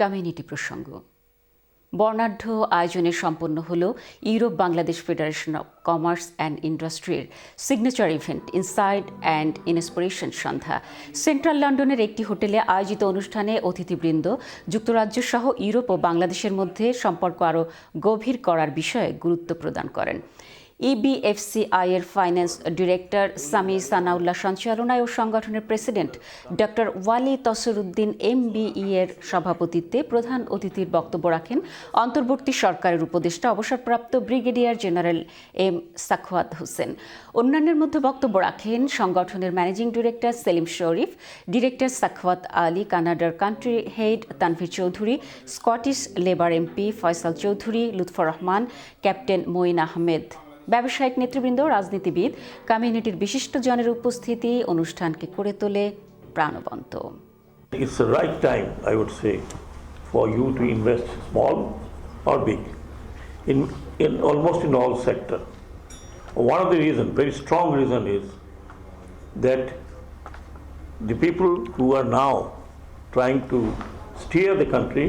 Community প্রসঙ্গ। বর্ণাঢ্য আয়োজনে সম্পন্ন হল Europe Bangladesh federation of commerce and ইন্ডাস্ট্রির signature event inside and inspiration সন্ধ্যা। সেন্ট্রাল লন্ডনের একটি হোটেলে আয়োজিত অনুষ্ঠানে অতিথিবৃন্দ যুক্তরাজ্য সহ ইউরোপ ও বাংলাদেশের মধ্যে সম্পর্ক আরও গভীর করার বিষয়ে গুরুত্ব প্রদান করেন। EBFCI এর ফাইন্যান্স ডিরেক্টর সামি সানাউল্লাহ সঞ্চালনায় ও সংগঠনের প্রেসিডেন্ট ডক্টর ওয়ালি তসরউদ্দিন MBE এর সভাপতিত্বে প্রধান অতিথির বক্তব্য রাখেন অন্তর্বর্তী সরকারের উপদেষ্টা অবসরপ্রাপ্ত brigadier general M Sakhawat Hossain. অন্যান্যের মধ্যে বক্তব্য রাখেন সংগঠনের managing director Selim Sharif, director Sakhawat Ali, কানাডার country head Tanvir Chowdhury, Scottish Labour MP Faisal Chowdhury, Lutfur Rahman, captain Moin Ahmed. ব্যবসায়িক নেতৃবৃন্দ, রাজনীতিবিদ, কমিউনিটির বিশিষ্টজনের উপস্থিতি অনুষ্ঠানকে করে তোলে প্রাণবন্ত। It's the right time, I would say, for you to invest small or big in almost in all sector. One of the reason, very strong reason, is that the people who are now trying to steer the country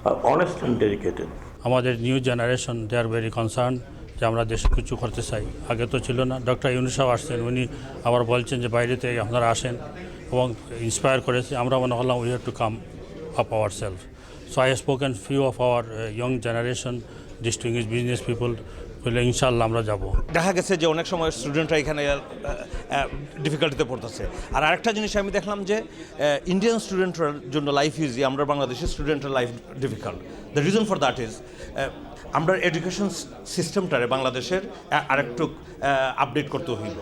are honest and dedicated. আমাদের new generation they are very concern যে আমরা দেশে কিছু করতে চাই। আগে তো ছিল না। ডক্টর ইউনূস সাহেব আসছেন, উনি আবার বলছেন যে বাইরে থেকে আপনারা আসেন এবং ইন্সপায়ার করেছে। আমরা মনে করলাম we have to come up our self. So I have spoken few of our young generation district business people, বলে ইনশাল্লাহ আমরা যাব। দেখা গেছে যে অনেক সময় স্টুডেন্টরা এখানে ডিফিকাল্টিতে পড়তেছে। আর আরেকটা জিনিস আমি দেখলাম যে ইন্ডিয়ান স্টুডেন্টরার জন্য লাইফ ইজি, আমরা বাংলাদেশের স্টুডেন্টের life difficult. The reason for that is আমরা এডুকেশন সিস্টেমটারে বাংলাদেশের আরেকটু আপডেট করতে হইব।